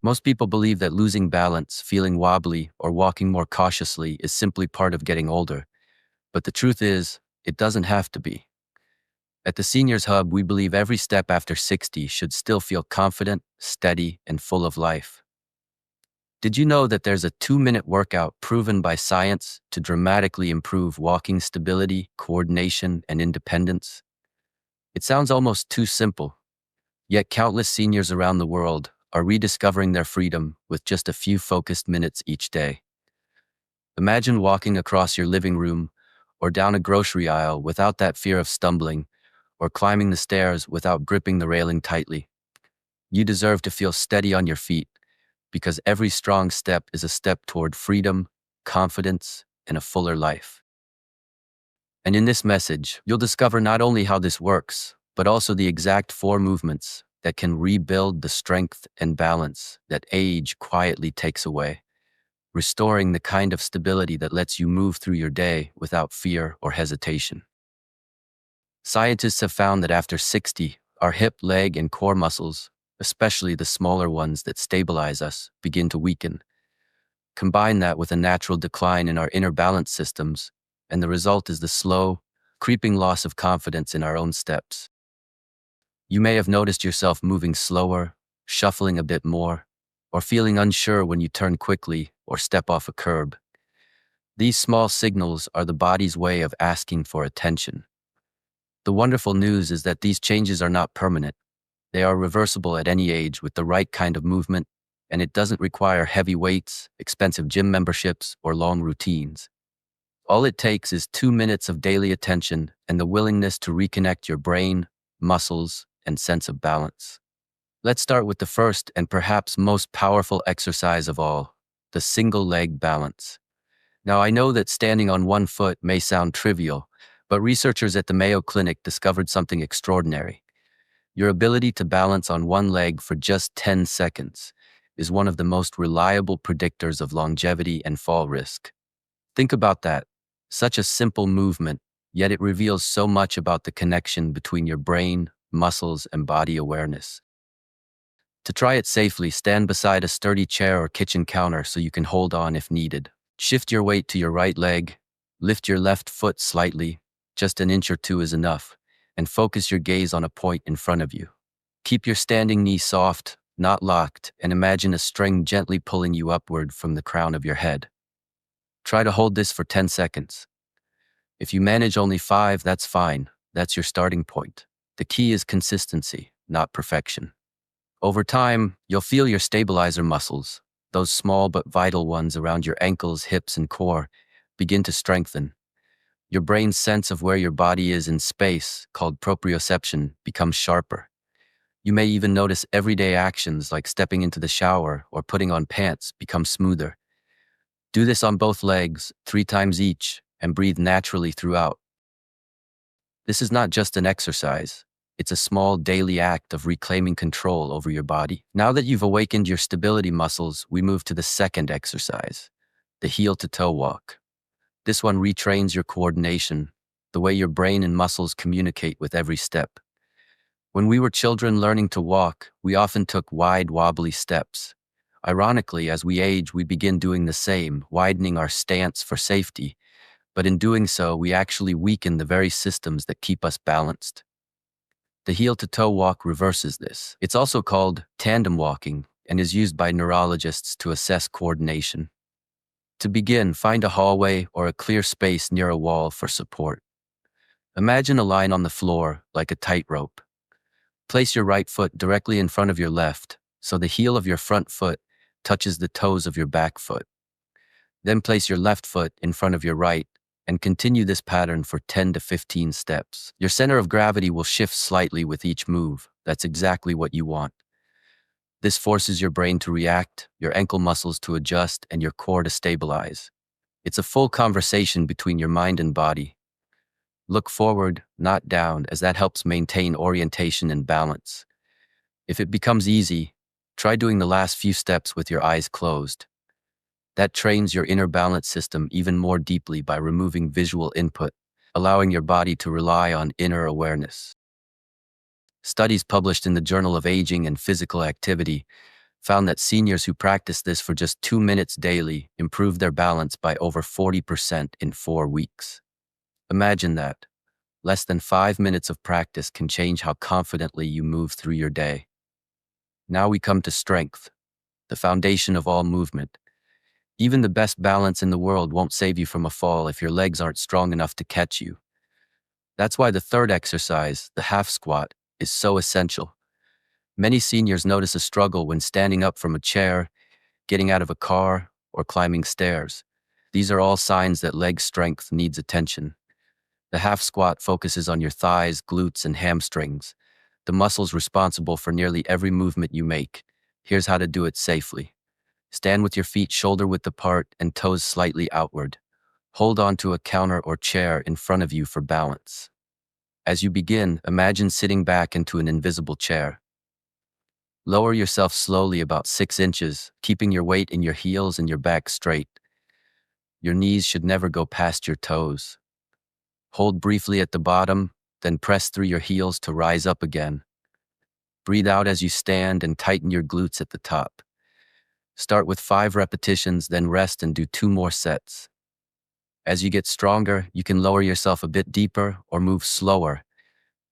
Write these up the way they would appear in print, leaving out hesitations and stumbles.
Most people believe that losing balance, feeling wobbly, or walking more cautiously is simply part of getting older. But the truth is, it doesn't have to be. At the Seniors Hub, we believe every step after 60 should still feel confident, steady, and full of life. Did you know that there's a 2-minute workout proven by science to dramatically improve walking stability, coordination, and independence? It sounds almost too simple, yet countless seniors around the world are rediscovering their freedom with just a few focused minutes each day. Imagine walking across your living room or down a grocery aisle without that fear of stumbling, or climbing the stairs without gripping the railing tightly. You deserve to feel steady on your feet, because every strong step is a step toward freedom, confidence, and a fuller life. And in this message, you'll discover not only how this works, but also the exact 4 movements that can rebuild the strength and balance that age quietly takes away, restoring the kind of stability that lets you move through your day without fear or hesitation. Scientists have found that after 60, our hip, leg, and core muscles, especially the smaller ones that stabilize us, begin to weaken. Combine that with a natural decline in our inner balance systems, and the result is the slow, creeping loss of confidence in our own steps. You may have noticed yourself moving slower, shuffling a bit more, or feeling unsure when you turn quickly or step off a curb. These small signals are the body's way of asking for attention. The wonderful news is that these changes are not permanent. They are reversible at any age with the right kind of movement, and it doesn't require heavy weights, expensive gym memberships, or long routines. All it takes is 2 minutes of daily attention and the willingness to reconnect your brain, muscles, and sense of balance. Let's start with the first and perhaps most powerful exercise of all, the single leg balance. Now, I know that standing on one foot may sound trivial, but researchers at the Mayo Clinic discovered something extraordinary. Your ability to balance on one leg for just 10 seconds is one of the most reliable predictors of longevity and fall risk. Think about that. Such a simple movement, yet it reveals so much about the connection between your brain, muscles, and body awareness. To try it safely, stand beside a sturdy chair or kitchen counter so you can hold on if needed. Shift your weight to your right leg, lift your left foot slightly, just an inch or two is enough, and focus your gaze on a point in front of you. Keep your standing knee soft, not locked, and imagine a string gently pulling you upward from the crown of your head. Try to hold this for 10 seconds. If you manage only 5, that's fine. That's your starting point. The key is consistency, not perfection. Over time, you'll feel your stabilizer muscles, those small but vital ones around your ankles, hips, and core, begin to strengthen. Your brain's sense of where your body is in space, called proprioception, becomes sharper. You may even notice everyday actions like stepping into the shower or putting on pants become smoother. Do this on both legs, 3 times each, and breathe naturally throughout. This is not just an exercise. It's a small daily act of reclaiming control over your body. Now that you've awakened your stability muscles, we move to the second exercise, the heel-to-toe walk. This one retrains your coordination, the way your brain and muscles communicate with every step. When we were children learning to walk, we often took wide, wobbly steps. Ironically, as we age, we begin doing the same, widening our stance for safety. But in doing so, we actually weaken the very systems that keep us balanced. The heel-to-toe walk reverses this. It's also called tandem walking and is used by neurologists to assess coordination. To begin, find a hallway or a clear space near a wall for support. Imagine a line on the floor, like a tightrope. Place your right foot directly in front of your left, so the heel of your front foot touches the toes of your back foot. Then place your left foot in front of your right, and continue this pattern for 10 to 15 steps. Your center of gravity will shift slightly with each move. That's exactly what you want. This forces your brain to react, your ankle muscles to adjust, and your core to stabilize. It's a full conversation between your mind and body. Look forward, not down, as that helps maintain orientation and balance. If it becomes easy, try doing the last few steps with your eyes closed. That trains your inner balance system even more deeply by removing visual input, allowing your body to rely on inner awareness. Studies published in the Journal of Aging and Physical Activity found that seniors who practice this for just 2 minutes daily improve their balance by over 40% in 4 weeks. Imagine that. Less than 5 minutes of practice can change how confidently you move through your day. Now we come to strength, the foundation of all movement. Even the best balance in the world won't save you from a fall if your legs aren't strong enough to catch you. That's why the third exercise, the half squat, is so essential. Many seniors notice a struggle when standing up from a chair, getting out of a car, or climbing stairs. These are all signs that leg strength needs attention. The half squat focuses on your thighs, glutes, and hamstrings, the muscles responsible for nearly every movement you make. Here's how to do it safely. Stand with your feet shoulder-width apart and toes slightly outward. Hold on to a counter or chair in front of you for balance. As you begin, imagine sitting back into an invisible chair. Lower yourself slowly about 6 inches, keeping your weight in your heels and your back straight. Your knees should never go past your toes. Hold briefly at the bottom, then press through your heels to rise up again. Breathe out as you stand and tighten your glutes at the top. Start with 5 repetitions, then rest and do 2 more sets. As you get stronger, you can lower yourself a bit deeper or move slower,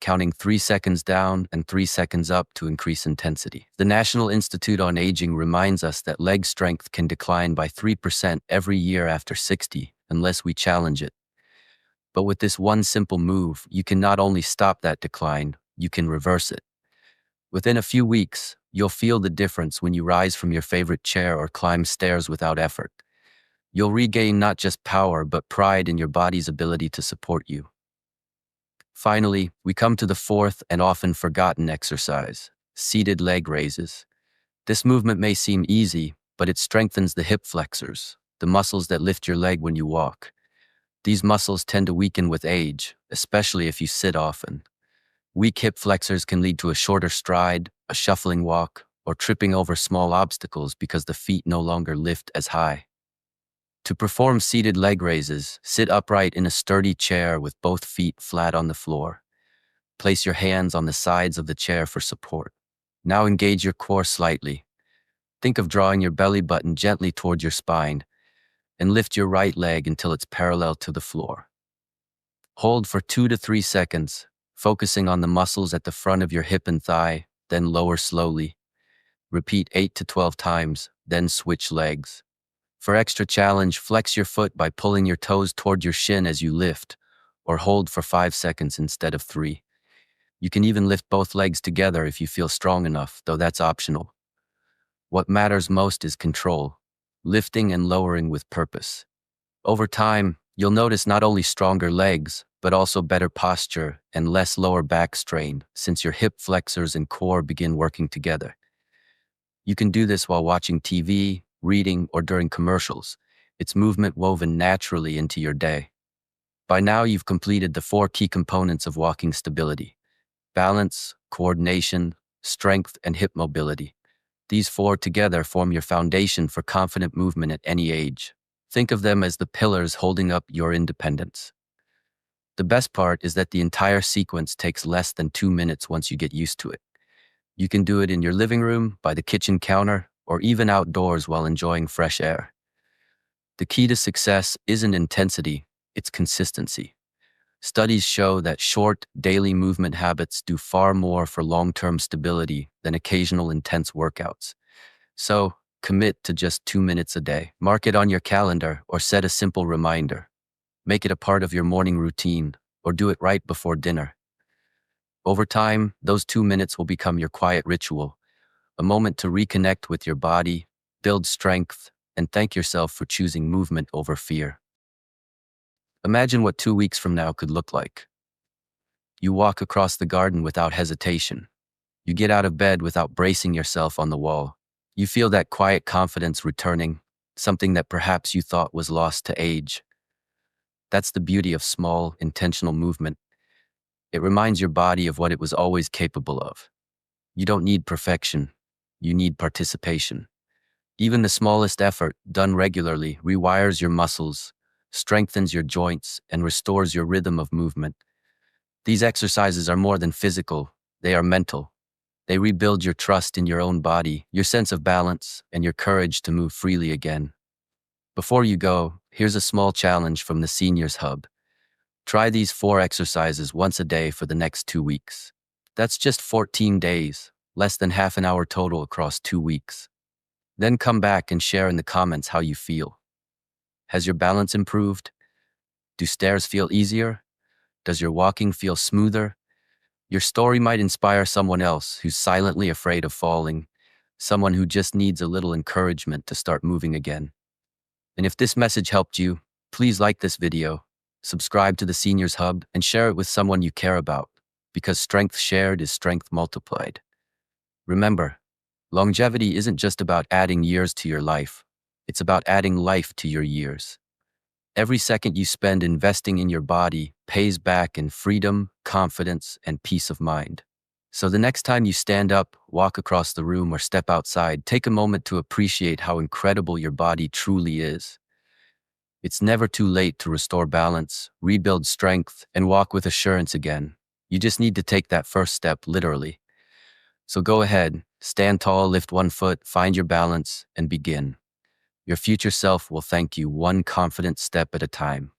counting 3 seconds down and 3 seconds up to increase intensity. The National Institute on Aging reminds us that leg strength can decline by 3% every year after 60 unless we challenge it. But with this one simple move, you can not only stop that decline, you can reverse it. Within a few weeks, you'll feel the difference when you rise from your favorite chair or climb stairs without effort. You'll regain not just power, but pride in your body's ability to support you. Finally, we come to the fourth and often forgotten exercise, seated leg raises. This movement may seem easy, but it strengthens the hip flexors, the muscles that lift your leg when you walk. These muscles tend to weaken with age, especially if you sit often. Weak hip flexors can lead to a shorter stride, a shuffling walk, or tripping over small obstacles because the feet no longer lift as high. To perform seated leg raises, sit upright in a sturdy chair with both feet flat on the floor. Place your hands on the sides of the chair for support. Now engage your core slightly. Think of drawing your belly button gently toward your spine, and lift your right leg until it's parallel to the floor. Hold for 2 to 3 seconds, focusing on the muscles at the front of your hip and thigh, then lower slowly. Repeat 8 to 12 times, then switch legs. For extra challenge, flex your foot by pulling your toes toward your shin as you lift, or hold for 5 seconds instead of 3. You can even lift both legs together if you feel strong enough, though that's optional. What matters most is control, lifting and lowering with purpose. Over time, you'll notice not only stronger legs, but also better posture and less lower back strain, since your hip flexors and core begin working together. You can do this while watching TV, reading, or during commercials. It's movement woven naturally into your day. By now, you've completed the 4 key components of walking stability: balance, coordination, strength, and hip mobility. These 4 together form your foundation for confident movement at any age. Think of them as the pillars holding up your independence. The best part is that the entire sequence takes less than 2 minutes once you get used to it. You can do it in your living room, by the kitchen counter, or even outdoors while enjoying fresh air. The key to success isn't intensity, it's consistency. Studies show that short, daily movement habits do far more for long-term stability than occasional intense workouts. So, commit to just 2 minutes a day. Mark it on your calendar or set a simple reminder. Make it a part of your morning routine, or do it right before dinner. Over time, those 2 minutes will become your quiet ritual, a moment to reconnect with your body, build strength, and thank yourself for choosing movement over fear. Imagine what 2 weeks from now could look like. You walk across the garden without hesitation. You get out of bed without bracing yourself on the wall. You feel that quiet confidence returning, something that perhaps you thought was lost to age. That's the beauty of small, intentional movement. It reminds your body of what it was always capable of. You don't need perfection. You need participation. Even the smallest effort, done regularly, rewires your muscles, strengthens your joints, and restores your rhythm of movement. These exercises are more than physical, they are mental. They rebuild your trust in your own body, your sense of balance, and your courage to move freely again. Before you go, here's a small challenge from the Seniors Hub. Try these 4 exercises once a day for the next 2 weeks. That's just 14 days, less than half an hour total across 2 weeks. Then come back and share in the comments how you feel. Has your balance improved? Do stairs feel easier? Does your walking feel smoother? Your story might inspire someone else who's silently afraid of falling, someone who just needs a little encouragement to start moving again. And if this message helped you, please like this video, subscribe to the Seniors Hub, and share it with someone you care about, because strength shared is strength multiplied. Remember, longevity isn't just about adding years to your life, it's about adding life to your years. Every second you spend investing in your body pays back in freedom, confidence, and peace of mind. So the next time you stand up, walk across the room, or step outside, take a moment to appreciate how incredible your body truly is. It's never too late to restore balance, rebuild strength, and walk with assurance again. You just need to take that first step, literally. So go ahead, stand tall, lift one foot, find your balance, and begin. Your future self will thank you one confident step at a time.